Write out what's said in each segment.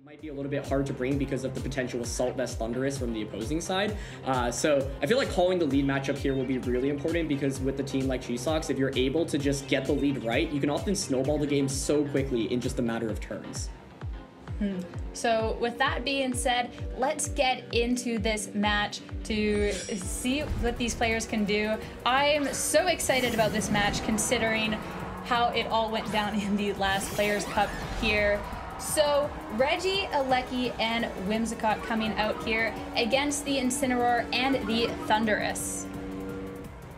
Might be a little bit hard to bring because of the potential Assault Vest Thunderous from the opposing side. So I feel like calling the lead matchup here will be really important, because with a team like Jiseok, if you're able to just get the lead right, you can often snowball the game so quickly in just a matter of turns. So with that being said, let's get into this match to see what these players can do. I'm so excited about this match considering how it all went down in the last Players Cup here. So Reggie, Alecki, and Whimsicott coming out here against the Incineroar and the Thunderous.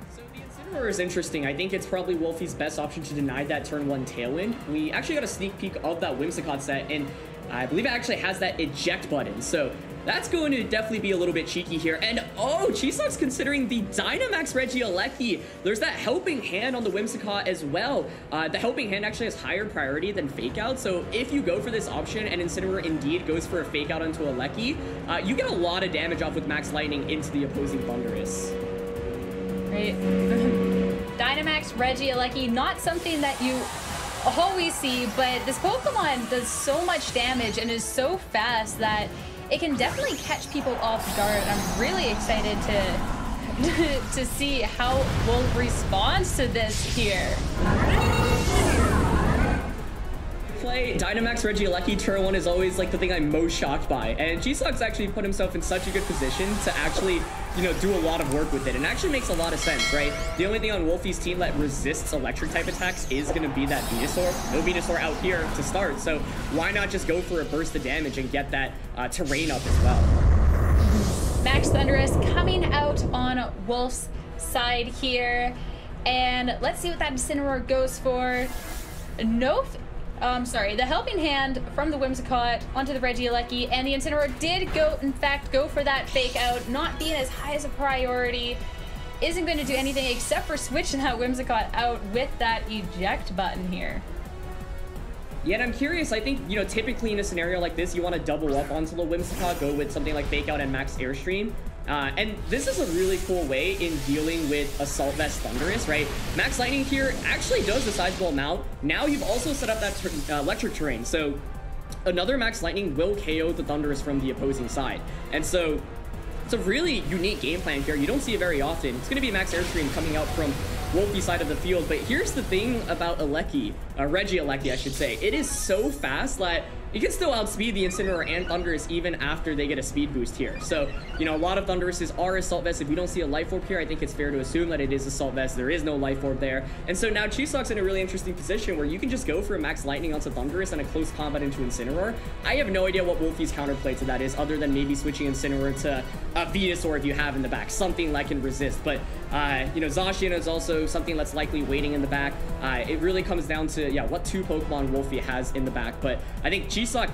So the Incineroar is interesting. I think it's probably Wolfie's best option to deny that turn 1 Tailwind. We actually got a sneak peek of that Whimsicott set, and I believe it actually has that eject button. So that's going to definitely be a little bit cheeky here. And oh, Jiseok's considering the Dynamax Reggie Alecki. There's that helping hand on the Whimsicott as well. The helping hand actually has higher priority than fake out. So if you go for this option and Incineroar indeed goes for a fake out onto Alecki, you get a lot of damage off with Max Lightning into the opposing Thunderous. Right. Dynamax Reggie Alecki, not something that you always see, but this Pokemon does so much damage and is so fast that it can definitely catch people off guard. I'm really excited to see how Wolf responds to this here. Play Dynamax Reggie Alecki turn 1 is always like the thing I'm most shocked by, and Jiseok's actually put himself in such a good position to actually, you know, do a lot of work with it, and actually makes a lot of sense, right? The only thing on Wolfie's team that resists electric type attacks is going to be that Venusaur. No Venusaur out here to start, so why not just go for a burst of damage and get that terrain up as well? Max Thunderous coming out on Wolf's side here, and let's see what that Incineroar goes for. No, the helping hand from the Whimsicott onto the Reggie Alecki, and the Incineroar did in fact go for that fake out, not being as high as a priority. Isn't going to do anything except for switching that Whimsicott out with that eject button here. Yeah, and I'm curious, I think, you know, typically in a scenario like this, you want to double up onto the Whimsicott, go with something like Fake Out and Max Airstream. And this is a really cool way in dealing with Assault Vest Thunderous, right? Max Lightning here actually does a sizable amount. Now you've also set up that electric terrain, so another Max Lightning will KO the Thunderous from the opposing side. And so it's a really unique game plan here. You don't see it very often. It's going to be Max Airstream coming out from Wolfie's side of the field, but here's the thing about Alecki, Reggie Alecki, I should say. It is so fast that it can still outspeed the Incineroar and Thunderous even after they get a speed boost here. So, you know, a lot of Thunderouses are Assault Vest. If we don't see a Life Orb here, I think it's fair to assume that it is Assault Vest. There is no Life Orb there. And so now Jiseok's in a really interesting position where you can just go for a Max Lightning onto Thunderous and a close combat into Incineroar. I have no idea what Wolfie's counterplay to that is, other than maybe switching Incineroar to a Venusaur if you have in the back, something that can resist. But, you know, Zacian is also something that's likely waiting in the back. It really comes down to, yeah, what two Pokemon Wolfie has in the back. But I think Jiseok,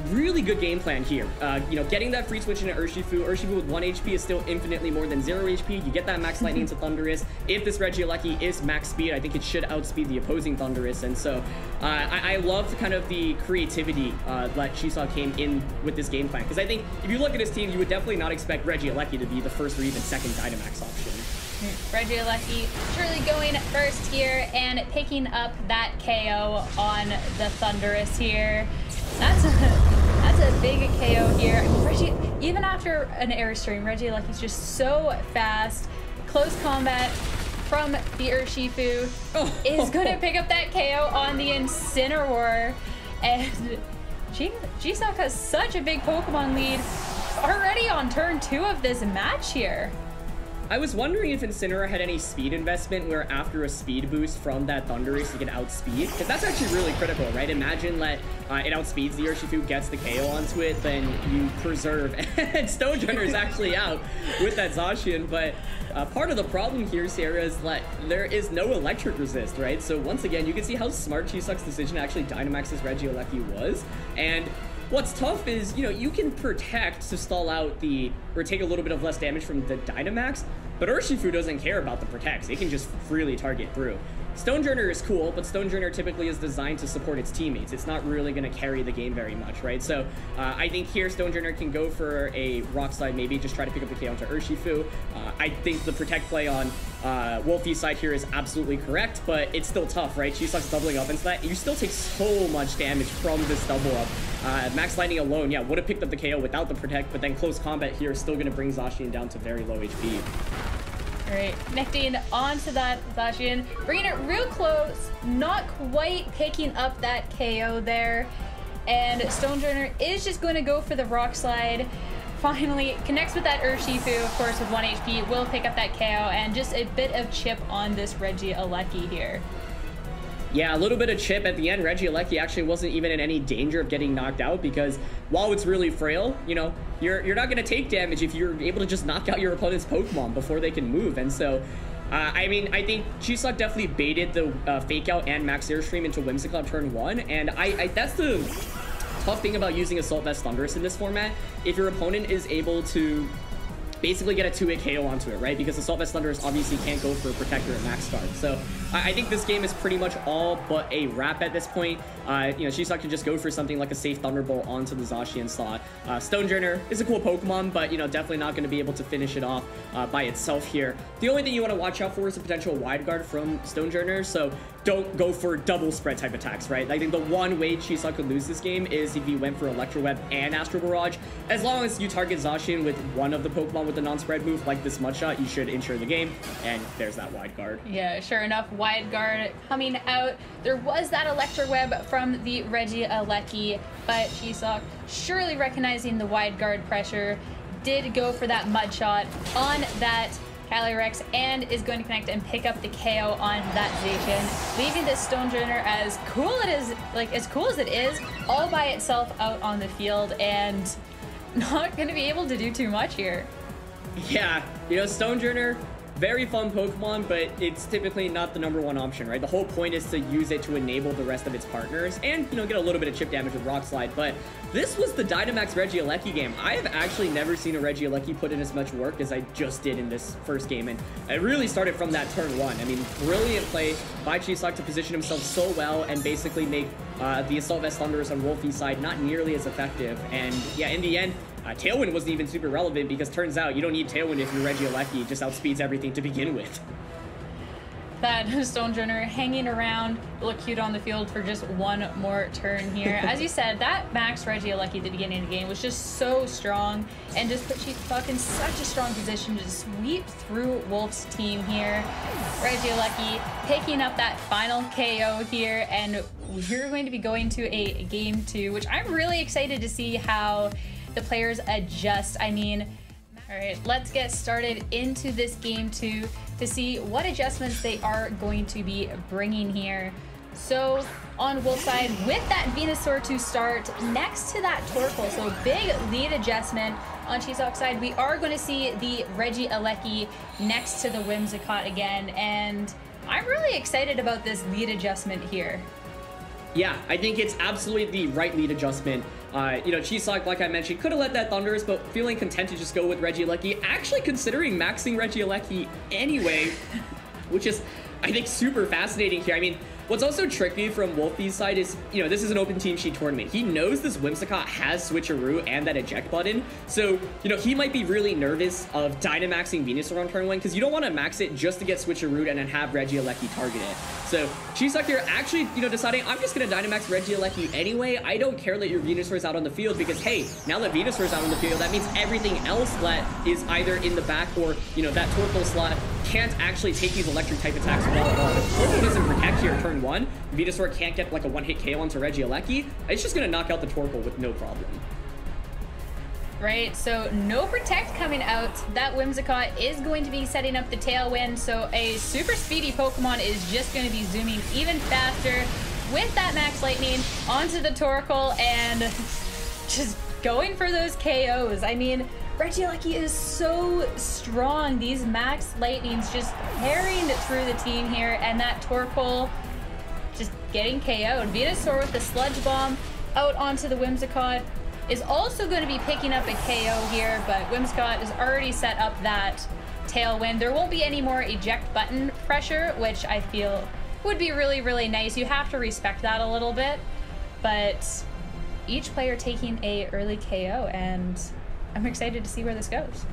really good game plan here. You know, getting that free switch into Urshifu. Urshifu with 1 HP is still infinitely more than 0 HP. You get that Max Lightning into Thunderous. If this Reggie Alecki is max speed, I think it should outspeed the opposing Thunderous. And so I love kind of the creativity that Jiseok came in with this game plan. Because I think if you look at his team, you would definitely not expect Reggie Alecki to be the first or even second Dynamax option. Reggie Alecki surely going first here and picking up that KO on the Thunderous here. That's a big KO here. I mean, Reggie, even after an Airstream, Reggie Alecki's just so fast. Close combat from the Urshifu is going to pick up that KO on the Incineroar. And Jiseok has such a big Pokemon lead already on turn 2 of this match here. I was wondering if Incineroar had any speed investment where after a speed boost from that Thunderous you can outspeed, because that's actually really critical, right? Imagine that it outspeeds the Urshifu, gets the KO onto it, then you preserve, and Stonedrunner is actually out with that Zacian. But part of the problem here, Sarah, is that there is no electric resist, right? So once again, you can see how smart Jiseok's decision to actually Dynamax's Reggie Alecki was. And what's tough is, you know, you can protect to stall out or take a little bit of less damage from the Dynamax, but Urshifu doesn't care about the protects. It can just freely target through. Stonedrunner is cool, but Stonedrunner typically is designed to support its teammates. It's not really going to carry the game very much, right? So I think here Stonedrunner can go for a Rock Slide, maybe just try to pick up the KO onto Urshifu. I think the protect play on Wolfie's side here is absolutely correct, but it's still tough, right? Jiseok's doubling up into that. You still take so much damage from this double up. Max Lightning alone, yeah, would have picked up the KO without the Protect, but then close combat here is still going to bring Zacian down to very low HP. All right, connecting onto that Zacian, bringing it real close, not quite picking up that KO there. And Stonejourner is just going to go for the Rock Slide. Finally connects with that Urshifu, of course, with 1 HP, will pick up that KO, and just a bit of chip on this Regieleki here. Yeah, a little bit of chip at the end. Regieleki actually wasn't even in any danger of getting knocked out because while it's really frail, you know, you're not going to take damage if you're able to just knock out your opponent's Pokemon before they can move. And so, I mean, I think Jiseok definitely baited the Fake Out and Max Airstream into Whimsicott turn 1, and I that's the tough thing about using Assault Vest Thunderous in this format. If your opponent is able to basically get a 2-hit KO onto it, right? Because Assault Vest Thunderous obviously can't go for a Protector at max guard. So I think this game is pretty much all but a wrap at this point. You know, Jiseok can just go for something like a safe Thunderbolt onto the Zacian slot. Stonejourner is a cool Pokemon, but, you know, definitely not going to be able to finish it off by itself here. The only thing you want to watch out for is a potential wide guard from Stonejourner, so don't go for double spread type attacks, right? I think the one way Jiseok could lose this game is if he went for Electro Web and Astral Barrage. As long as you target Zacian with one of the Pokemon with the non-spread move, like this Mudshot, you should ensure the game, and there's that wide guard. Yeah, sure enough, wide guard coming out. There was that Electro Web from the Regieleki, but Jiseok, surely recognizing the wide guard pressure, did go for that Mudshot on that Calyrex and is going to connect and pick up the KO on that Zacian, leaving this Stonejourner as cool as it is, all by itself out on the field and not going to be able to do too much here. Yeah, you know, Stonejourner, very fun Pokemon, but it's typically not the #1 option, right? The whole point is to use it to enable the rest of its partners and, you know, get a little bit of chip damage with Rock Slide. But this was the Dynamax Regieleki game. I have actually never seen a Regieleki put in as much work as I just did in this first game, and it really started from that turn 1. I mean, brilliant play by Jiseok to position himself so well and basically make the Assault Vest Thunderous on Wolfie's side not nearly as effective. And yeah, in the end, Tailwind wasn't even super relevant because turns out you don't need Tailwind if your Regieleki just outspeeds everything to begin with. That Stonejourner hanging around, look cute on the field for just one more turn here. As you said, that Max Regieleki at the beginning of the game was just so strong and just put Jiseok in such a strong position to sweep through Wolf's team here. Regieleki picking up that final KO here, and we're going to be going to a game 2, which I'm really excited to see how the players adjust. I mean, all right, let's get started into this game 2 to see what adjustments they are going to be bringing here. So on Wolf's side, with that Venusaur to start next to that Torkoal, so big lead adjustment. On Jiseok's side, we are going to see the Regieleki next to the Whimsicott again, and I'm really excited about this lead adjustment here. Yeah, I think it's absolutely the right lead adjustment. You know, Jiseok, like I mentioned, could have let that Thunderous, but feeling content to just go with Regieleki, actually considering maxing Regieleki anyway, which is, I think, super fascinating here. I mean, what's also tricky from Wolfie's side is, you know, this is an open team sheet tournament. He knows this Whimsicott has Switcheroo and that eject button. So, you know, he might be really nervous of Dynamaxing Venusaur on turn 1 because you don't want to max it just to get Switcheroo and then have Regieleki target it. So, Jiseok here actually, you know, deciding I'm just going to Dynamax Regieleki anyway. I don't care that your Venusaur is out on the field because, hey, now that Venusaur is out on the field, that means everything else that is either in the back or, you know, that Torkoal slot can't actually take these electric type attacks well at all. If Torkoal doesn't protect here turn 1, Venusaur can't get like a one-hit KO onto Regieleki, it's just going to knock out the Torkoal with no problem. Right, so no Protect coming out. That Whimsicott is going to be setting up the Tailwind, so a super speedy Pokemon is just going to be zooming even faster with that Max Lightning onto the Torkoal and just going for those KOs. I mean, Regieleki is so strong. These Max Lightnings just carrying it through the team here, and that Torkoal just getting KO'd. Venusaur with the Sludge Bomb out onto the Whimsicott is also going to be picking up a KO here, but Whimsicott has already set up that Tailwind. There won't be any more eject button pressure, which I feel would be really, really nice. You have to respect that a little bit, but each player taking a early KO, and I'm excited to see where this goes.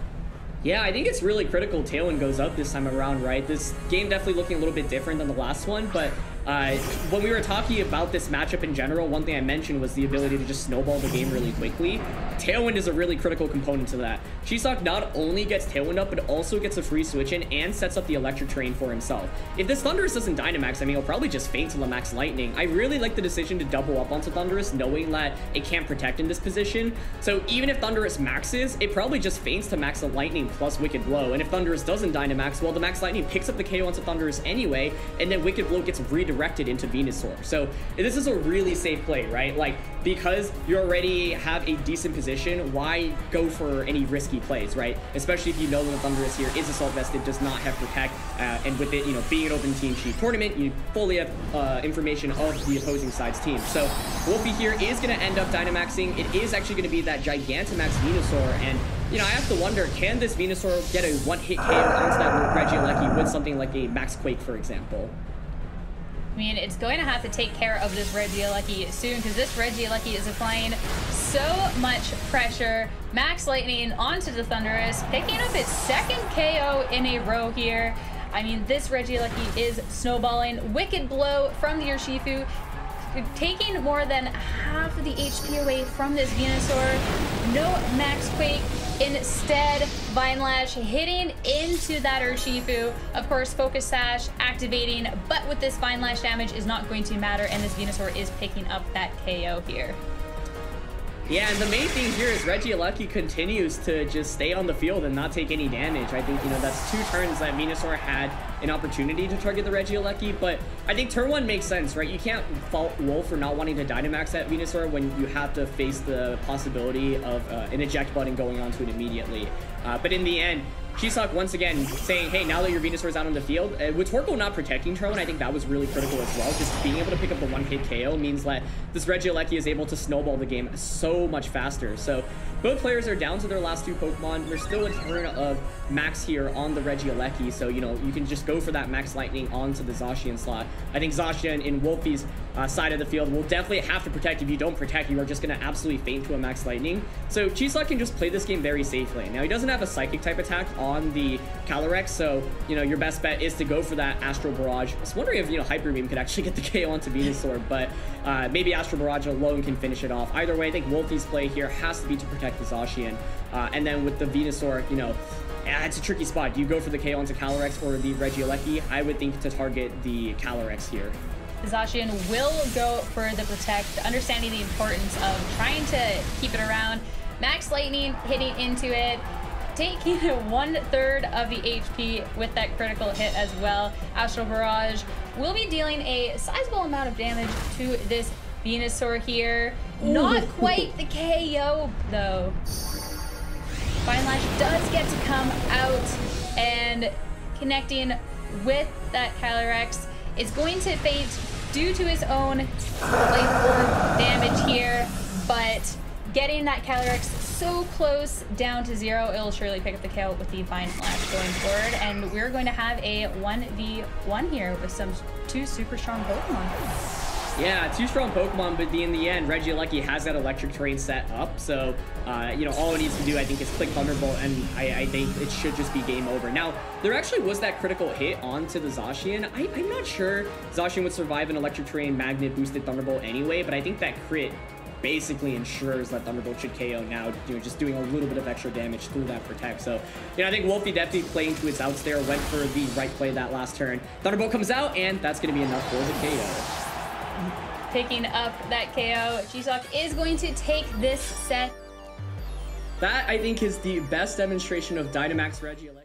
Yeah, I think it's really critical Tailwind goes up this time around, right? This game definitely looking a little bit different than the last one, but When we were talking about this matchup in general, one thing I mentioned was the ability to just snowball the game really quickly. Tailwind is a really critical component to that. Jiseok not only gets Tailwind up, but also gets a free switch in and sets up the electric terrain for himself. If this Thunderous doesn't Dynamax, I mean, he'll probably just feint to the max Lightning. I really like the decision to double up onto Thunderous, knowing that it can't protect in this position. So even if Thunderous maxes, it probably just feints to max the Lightning plus Wicked Blow. And if Thunderous doesn't Dynamax, well, the max Lightning picks up the KO onto Thunderous anyway, and then Wicked Blow gets redirected into Venusaur. So this is a really safe play, right? Like, because you already have a decent position, why go for any risky plays, right? Especially if you know that the Thunderous here is Assault Vested, does not have Protect, and with it, you know, being an open Team Sheet tournament, you fully have information of the opposing side's team. So Wolfe here is going to end up Dynamaxing. It is actually going to be that Gigantamax Venusaur, and you know, I have to wonder, can this Venusaur get a one-hit KO onto that Regieleki with something like a Max Quake, for example? I mean, it's going to have to take care of this Regieleki soon, because this Regieleki is applying so much pressure. Max Lightning onto the Thunderous, picking up its second KO in a row here. I mean, this Regieleki is snowballing. Wicked Blow from the Urshifu, taking more than half of the HP away from this Venusaur. No Max Quake. Instead, Vine Lash hitting into that Urshifu. Of course, Focus Sash activating, but with this Vine Lash damage is not going to matter, and this Venusaur is picking up that KO here. Yeah, and the main thing here is Regieleki continues to just stay on the field and not take any damage. I think, you know, that's 2 turns that Venusaur had an opportunity to target the Regieleki, but I think turn 1 makes sense, right? You can't fault Wolfe for not wanting to Dynamax that Venusaur when you have to face the possibility of an eject button going onto it immediately. But in the end, Jiseok once again saying, hey, now that your Venusaur is out on the field, with Torkoal not protecting turn 1, I think that was really critical as well. Just being able to pick up the one-hit KO means that this Regieleki is able to snowball the game so much faster. So both players are down to their last 2 Pokemon. There's still a turn of Max here on the Regieleki, so, you know, you can just go for that Max Lightning onto the Zacian slot. I think Zacian in Wolfe's side of the field will definitely have to protect. If you don't protect, you are just going to absolutely faint to a Max Lightning. So Jiseok can just play this game very safely. Now, he doesn't have a Psychic type attack on the Calyrex, so, you know, your best bet is to go for that Astral Barrage. I was wondering if, you know, Hyper Beam could actually get the KO onto Venusaur, but maybe Astral Barrage alone can finish it off. Either way, I think Wolfe's play here has to be to protect the Zacian. And then with the Venusaur, you know, it's a tricky spot. Do you go for the KO onto Calyrex or the Regieleki? I would think to target the Calyrex here. Zacian will go for the Protect, understanding the importance of trying to keep it around. Max Lightning hitting into it, taking 1/3 of the HP with that critical hit as well. Astral Barrage will be dealing a sizable amount of damage to this Venusaur here. Ooh. Not quite the KO though. Vine Lash does get to come out and connecting with that Calyrex. Is going to faint due to his own life orb damage here, but getting that Calyrex so close down to 0, it'll surely pick up the KO with the Vine Lash going forward, and we're going to have a 1v1 here with some 2 super strong Pokemon. Yeah, 2 strong Pokemon, but in the end, Regieleki has that electric terrain set up, so, you know, all it needs to do, I think, is click Thunderbolt, and I think it should just be game over. Now, there actually was that critical hit onto the Zacian. I'm not sure Zacian would survive an electric terrain magnet boosted Thunderbolt anyway, but I think that crit basically ensures that Thunderbolt should KO now, you know, just doing a little bit of extra damage through that Protect. So, you know, I think Wolfe definitely playing to its outs there, went for the right play that last turn. Thunderbolt comes out, and that's going to be enough for the KO. Picking up that KO, Jiseok is going to take this set. That, I think, is the best demonstration of Dynamax Regieleki.